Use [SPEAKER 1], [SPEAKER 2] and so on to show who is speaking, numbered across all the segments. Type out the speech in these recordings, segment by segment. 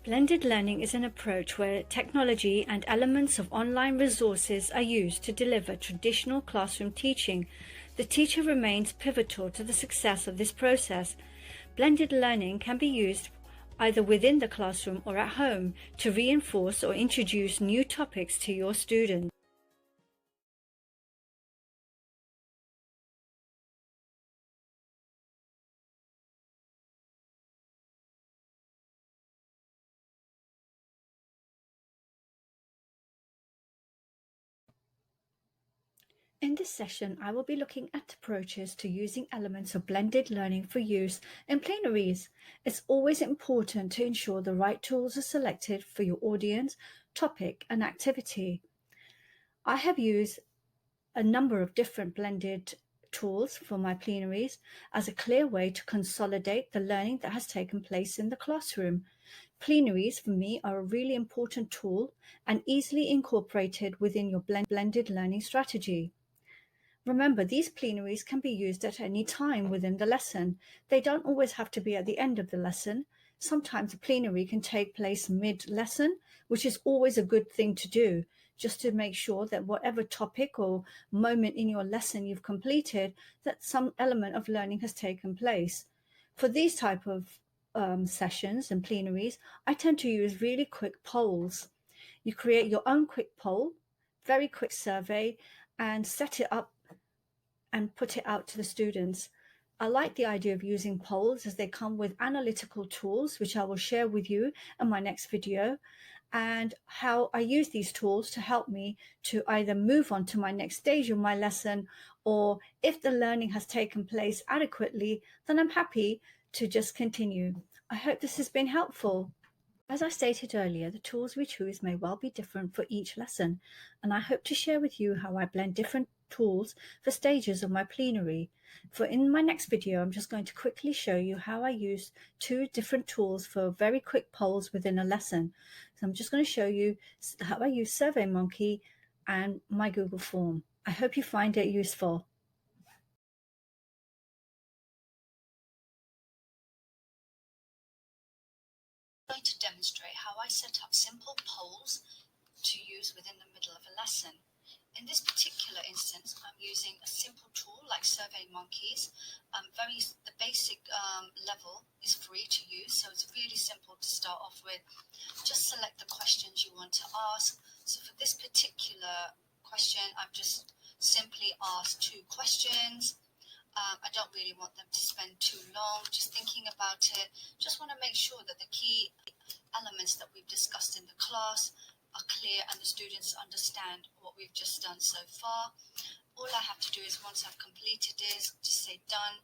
[SPEAKER 1] Blended learning is an approach where technology and elements of online resources are used to deliver traditional classroom teaching. The teacher remains pivotal to the success of this process. Blended learning can be used either within the classroom or at home to reinforce or introduce new topics to your students. In this session, I will be looking at approaches to using elements of blended learning for use in plenaries. It's always important to ensure the right tools are selected for your audience, topic, and activity. I have used a number of different blended tools for my plenaries as a clear way to consolidate the learning that has taken place in the classroom. Plenaries for me are a really important tool and easily incorporated within your blended learning strategy. Remember, these plenaries can be used at any time within the lesson. They don't always have to be at the end of the lesson. Sometimes a plenary can take place mid-lesson, which is always a good thing to do, just to make sure that whatever topic or moment in your lesson you've completed, that some element of learning has taken place. For these type of sessions and plenaries, I tend to use really quick polls. You create your own quick poll, very quick survey, and set it up and put it out to the students. I like the idea of using polls as they come with analytical tools, which I will share with you in my next video, and how I use these tools to help me to either move on to my next stage of my lesson, or if the learning has taken place adequately, then I'm happy to just continue. I hope this has been helpful. As I stated earlier, the tools we choose may well be different for each lesson, and I hope to share with you how I blend different tools for stages of my plenary. For in my next video, I'm just going to quickly show you how I use two different tools for very quick polls within a lesson. So I'm just going to show you how I use SurveyMonkey and my Google form. I hope you find it useful. I'm going to demonstrate how I set up simple polls to use within the middle of a lesson. In this particular instance, I'm using a simple tool like SurveyMonkeys. The basic level is free to use, so it's really simple to start off with. Just select the questions you want to ask. So for this particular question, I've just simply asked two questions. I don't really want them to spend too long just thinking about it. Just want to make sure that the key elements that we've discussed in the class are clear and the students understand what we've just done so far. All I have to do is, once I've completed this, just say done,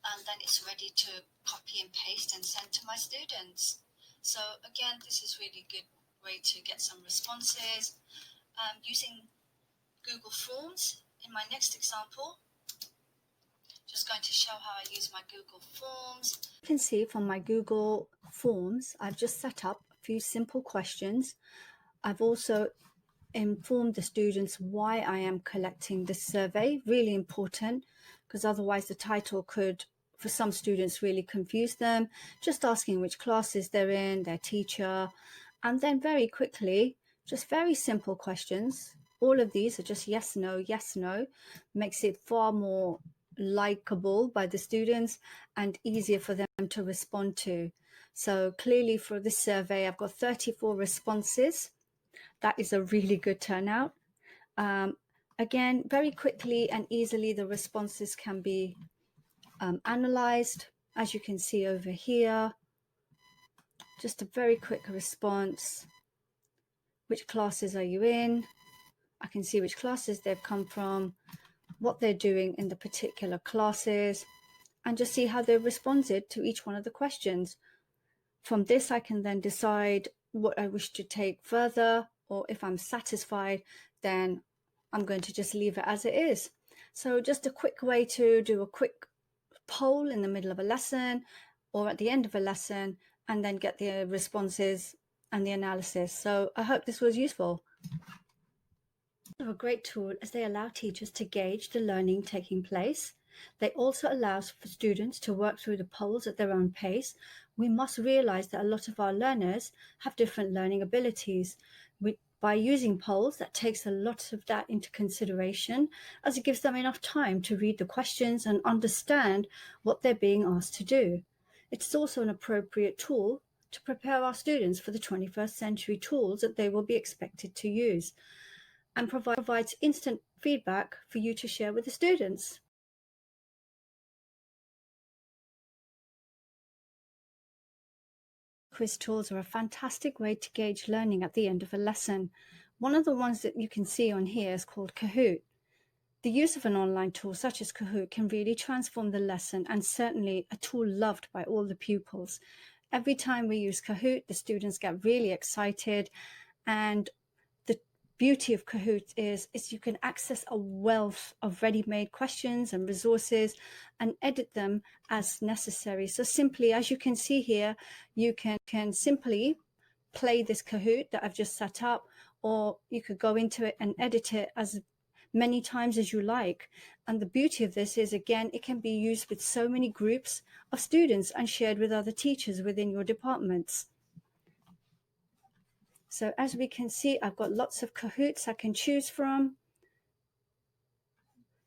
[SPEAKER 1] and then it's ready to copy and paste and send to my students. So again, this is really a good way to get some responses. Using Google Forms in my next example, just going to show how I use my Google Forms. You can see from my Google Forms, I've just set up a few simple questions. I've also informed the students why I am collecting this survey, really important, because otherwise the title could, for some students, really confuse them. Just asking which classes they're in, their teacher, and then very quickly, just very simple questions. All of these are just yes, no, makes it far more likable by the students and easier for them to respond to. So clearly for this survey, I've got 34 responses. That is a really good turnout. Again, very quickly and easily, the responses can be analyzed. As you can see over here, just a very quick response. Which classes are you in? I can see which classes they've come from, what they're doing in the particular classes, and just see how they've responded to each one of the questions. From this, I can then decide what I wish to take further, or if I'm satisfied, then I'm going to just leave it as it is. So just a quick way to do a quick poll in the middle of a lesson or at the end of a lesson, and then get the responses and the analysis. So I hope this was useful. They're a great tool as they allow teachers to gauge the learning taking place. They also allow for students to work through the polls at their own pace we must realize that a lot of our learners have different learning abilities. By using polls, that takes a lot of that into consideration, as it gives them enough time to read the questions and understand what they're being asked to do. It's also an appropriate tool to prepare our students for the 21st century tools that they will be expected to use, and provides instant feedback for you to share with the students. Quiz tools are a fantastic way to gauge learning at the end of a lesson. One of the ones that you can see on here is called Kahoot. The use of an online tool such as Kahoot can really transform the lesson, and certainly a tool loved by all the pupils. Every time we use Kahoot, the students get really excited, and the beauty of Kahoot is you can access a wealth of ready-made questions and resources and edit them as necessary. So simply, as you can see here, you can simply play this Kahoot that I've just set up, or you could go into it and edit it as many times as you like. And the beauty of this is, again, it can be used with so many groups of students and shared with other teachers within your departments. So as we can see, I've got lots of Kahoots I can choose from.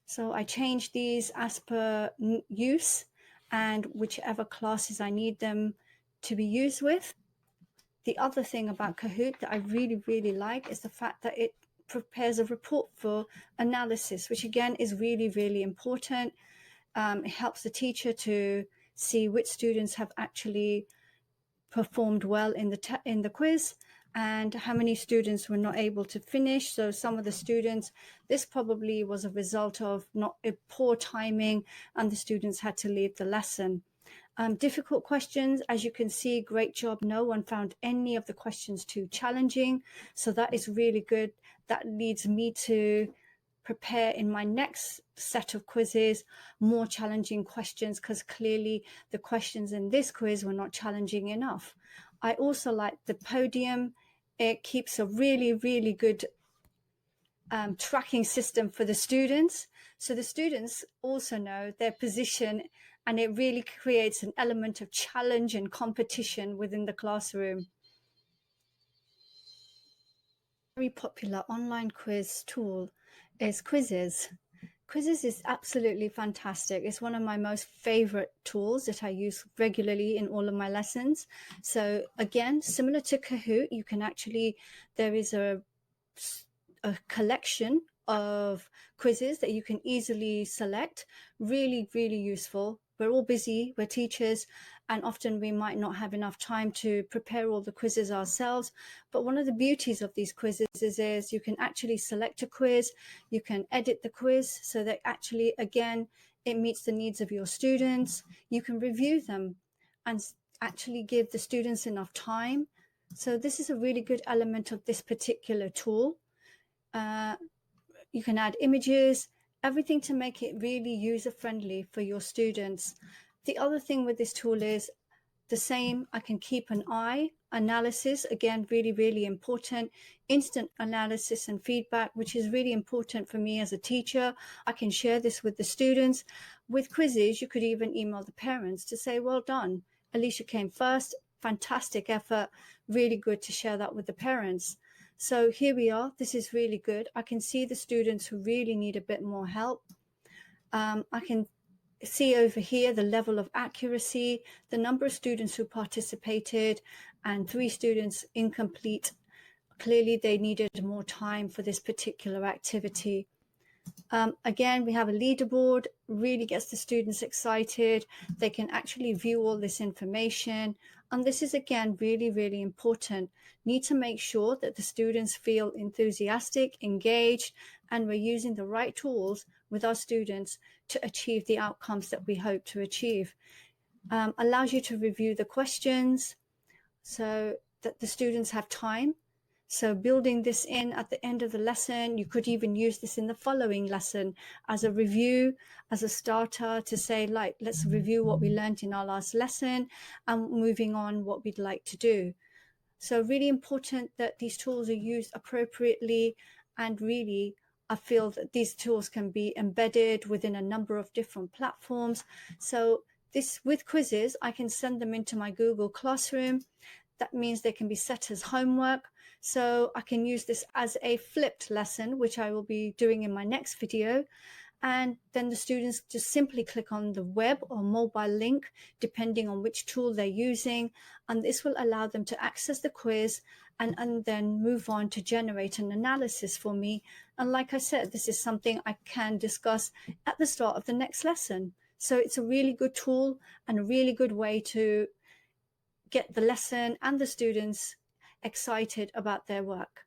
[SPEAKER 1] So I change these as per use and whichever classes I need them to be used with. The other thing about Kahoot that I really, really like is the fact that it prepares a report for analysis, which again is really, really important. It helps the teacher to see which students have actually performed well in the quiz and how many students were not able to finish. So some of the students, this probably was a result of not a poor timing, and the students had to leave the lesson. Difficult questions, as you can see, great job. No one found any of the questions too challenging. So that is really good. That leads me to prepare in my next set of quizzes more challenging questions, because clearly the questions in this quiz were not challenging enough. I also like the podium. It keeps a really, really good tracking system for the students. So the students also know their position, and it really creates an element of challenge and competition within the classroom. Very popular online quiz tool is Quizzes. Quizzes is absolutely fantastic. It's one of my most favorite tools that I use regularly in all of my lessons. So again, similar to Kahoot, you can actually, there is a collection of quizzes that you can easily select. Really, really useful. We're all busy, we're teachers, and often we might not have enough time to prepare all the quizzes ourselves. But one of the beauties of these quizzes is you can actually select a quiz, you can edit the quiz so that actually, again, it meets the needs of your students. You can review them and actually give the students enough time. So this is a really good element of this particular tool. You can add images, everything to make it really user-friendly for your students. The other thing with this tool is the same, I can keep an eye, analysis, again, really, really important, instant analysis and feedback, which is really important for me as a teacher. I can share this with the students. With quizzes, you could even email the parents to say, well done, Alicia came first, fantastic effort, really good to share that with the parents. So here we are, this is really good. I can see the students who really need a bit more help. I can see over here the level of accuracy, the number of students who participated, and 3 students incomplete. Clearly they needed more time for this particular activity. Again, we have a leaderboard, really gets the students excited. They can actually view all this information. And this is, again, really, really important. Need to make sure that the students feel enthusiastic, engaged, and we're using the right tools with our students to achieve the outcomes that we hope to achieve. Allows you to review the questions so that the students have time. So building this in at the end of the lesson, you could even use this in the following lesson as a review, as a starter to say, like, let's review what we learned in our last lesson and moving on what we'd like to do. So really important that these tools are used appropriately, and really I feel that these tools can be embedded within a number of different platforms. So With quizzes, I can send them into my Google Classroom. That means they can be set as homework. So I can use this as a flipped lesson, which I will be doing in my next video. And then the students just simply click on the web or mobile link, depending on which tool they're using. And this will allow them to access the quiz and then move on to generate an analysis for me. And like I said, this is something I can discuss at the start of the next lesson. So it's a really good tool and a really good way to get the lesson and the students excited about their work.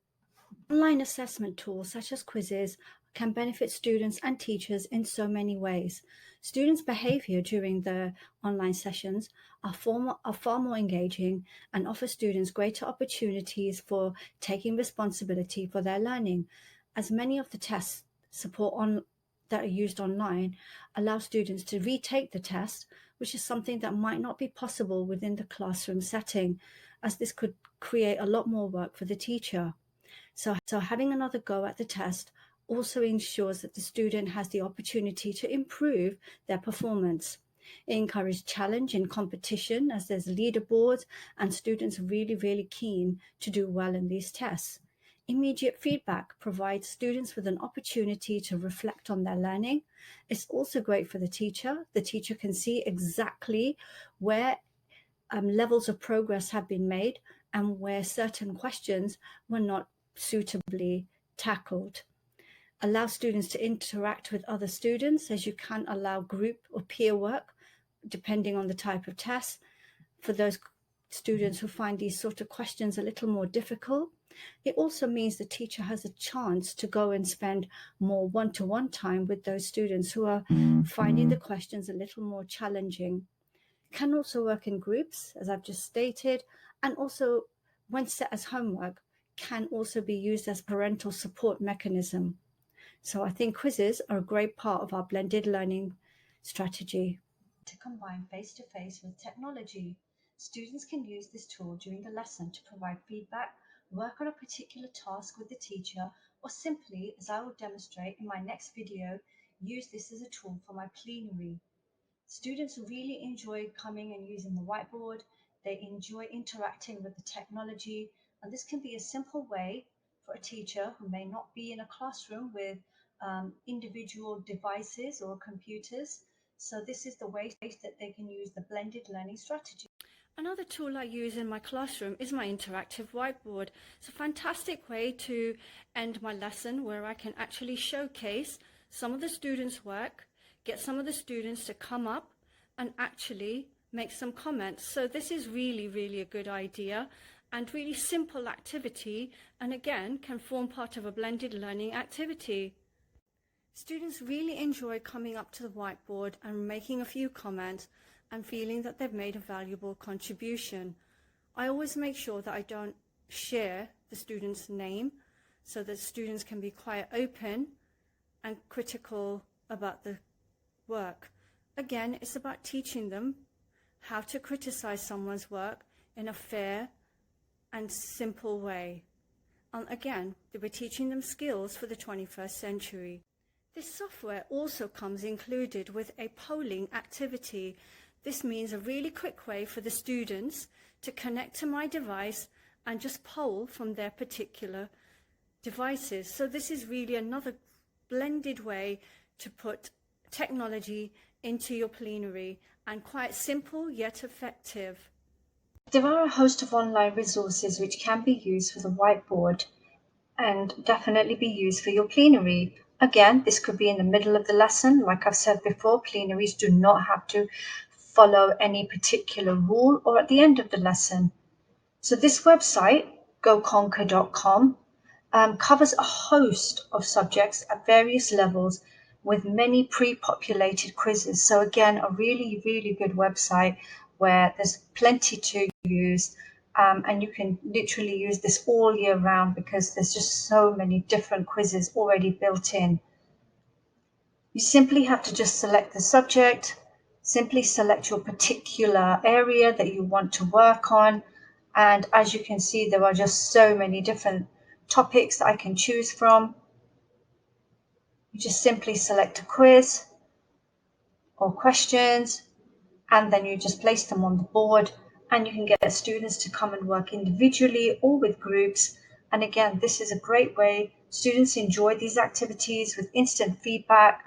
[SPEAKER 1] Online assessment tools such as quizzes can benefit students and teachers in so many ways. Students' behavior during the online sessions are far more engaging and offer students greater opportunities for taking responsibility for their learning, as many of the tests that are used online allow students to retake the test, which is something that might not be possible within the classroom setting, as this could create a lot more work for the teacher. So having another go at the test also ensures that the student has the opportunity to improve their performance. It encourages challenge and competition, as there's leaderboards and students are really, really keen to do well in these tests. Immediate feedback provides students with an opportunity to reflect on their learning. It's also great for the teacher. The teacher can see exactly where levels of progress have been made and where certain questions were not suitably tackled. Allow students to interact with other students, as you can allow group or peer work, depending on the type of test, for those students who find these sort of questions a little more difficult. It also means the teacher has a chance to go and spend more one-to-one time with those students who are finding the questions a little more challenging. Can also work in groups, as I've just stated, and also when set as homework, can also be used as parental support mechanism. So I think quizzes are a great part of our blended learning strategy. To combine face-to-face with technology, students can use this tool during the lesson to provide feedback, work on a particular task with the teacher, or simply, as I will demonstrate in my next video, use this as a tool for my plenary. Students really enjoy coming and using the whiteboard. They enjoy interacting with the technology, and this can be a simple way for a teacher who may not be in a classroom with individual devices or computers. So this is the way that they can use the blended learning strategy. Another tool I use in my classroom is my interactive whiteboard. It's a fantastic way to end my lesson where I can actually showcase some of the students' work, get some of the students to come up and actually make some comments. So this is really, really a good idea and really simple activity, and again can form part of a blended learning activity. Students really enjoy coming up to the whiteboard and making a few comments and feeling that they've made a valuable contribution. I always make sure that I don't share the student's name so that students can be quite open and critical about the work. Again, it's about teaching them how to criticize someone's work in a fair and simple way. And again, we're teaching them skills for the 21st century. This software also comes included with a polling activity. This means a really quick way for the students to connect to my device and just poll from their particular devices. So this is really another blended way to put technology into your plenary, and quite simple yet effective. There are a host of online resources which can be used for the whiteboard and definitely be used for your plenary. Again, this could be in the middle of the lesson. Like I've said before, plenaries do not have to follow any particular rule, or at the end of the lesson. So this website, goconquer.com, covers a host of subjects at various levels with many pre-populated quizzes. So again, a really, really good website where there's plenty to use. And you can literally use this all year round because there's just so many different quizzes already built in. You simply have to just select the subject, simply select your particular area that you want to work on. And as you can see, there are just so many different topics that I can choose from. You just simply select a quiz or questions, and then you just place them on the board, and you can get students to come and work individually or with groups. And again, this is a great way. Students enjoy these activities with instant feedback.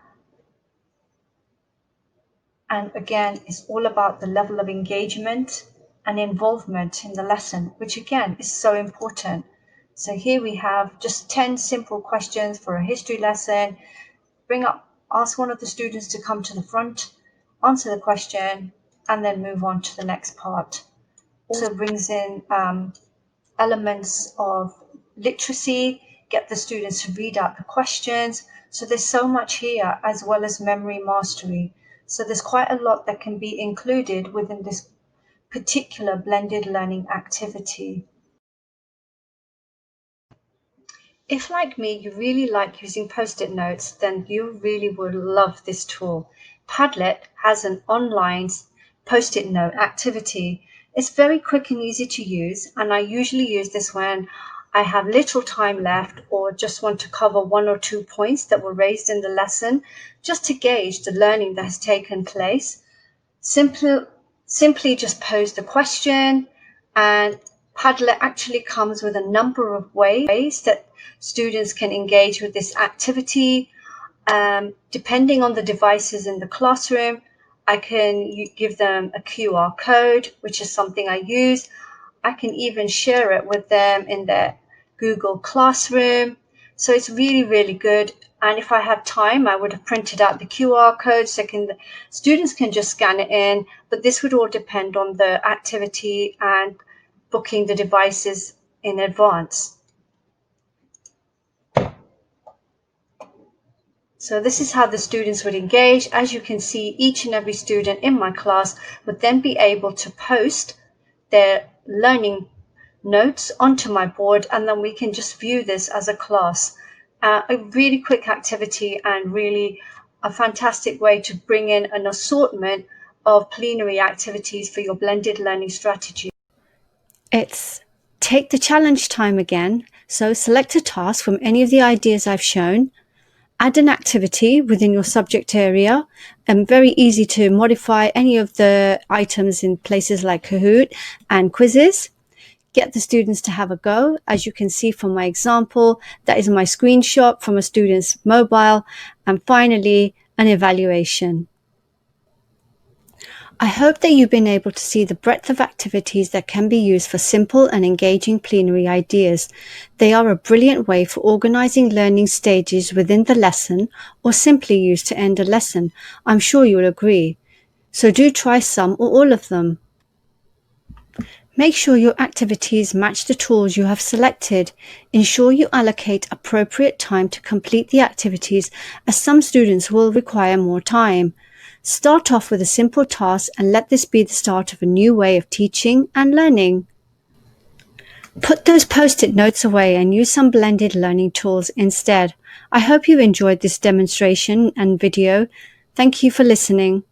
[SPEAKER 1] And again, it's all about the level of engagement and involvement in the lesson, which again is so important. So here we have just 10 simple questions for a history lesson. Ask one of the students to come to the front, answer the question, and then move on to the next part. Also brings in elements of literacy, get the students to read out the questions. So there's so much here, as well as memory mastery. So there's quite a lot that can be included within this particular blended learning activity. If, like me, you really like using post-it notes, then you really would love this tool. Padlet has an online post-it note activity. It's very quick and easy to use, and I usually use this when I have little time left or just want to cover one or two points that were raised in the lesson, just to gauge the learning that has taken place. Simply just pose the question, and Padlet actually comes with a number of ways that students can engage with this activity. Depending on the devices in the classroom, I can give them a QR code, which is something I use. I can even share it with them in their Google Classroom. So it's really, really good. And if I had time, I would have printed out the QR code so students can just scan it in. But this would all depend on the activity and booking the devices in advance. So this is how the students would engage. As you can see, each and every student in my class would then be able to post their learning notes onto my board, and then we can just view this as a class. A really quick activity and really a fantastic way to bring in an assortment of plenary activities for your blended learning strategy. It's take the challenge time again. So select a task from any of the ideas I've shown. Add an activity within your subject area, and very easy to modify any of the items in places like Kahoot and quizzes. Get the students to have a go. As you can see from my example, that is my screenshot from a student's mobile. And finally, an evaluation. I hope that you've been able to see the breadth of activities that can be used for simple and engaging plenary ideas. They are a brilliant way for organizing learning stages within the lesson, or simply used to end a lesson. I'm sure you'll agree. So do try some or all of them. Make sure your activities match the tools you have selected. Ensure you allocate appropriate time to complete the activities, as some students will require more time. Start off with a simple task and let this be the start of a new way of teaching and learning. Put those post-it notes away and use some blended learning tools instead. I hope you enjoyed this demonstration and video. Thank you for listening.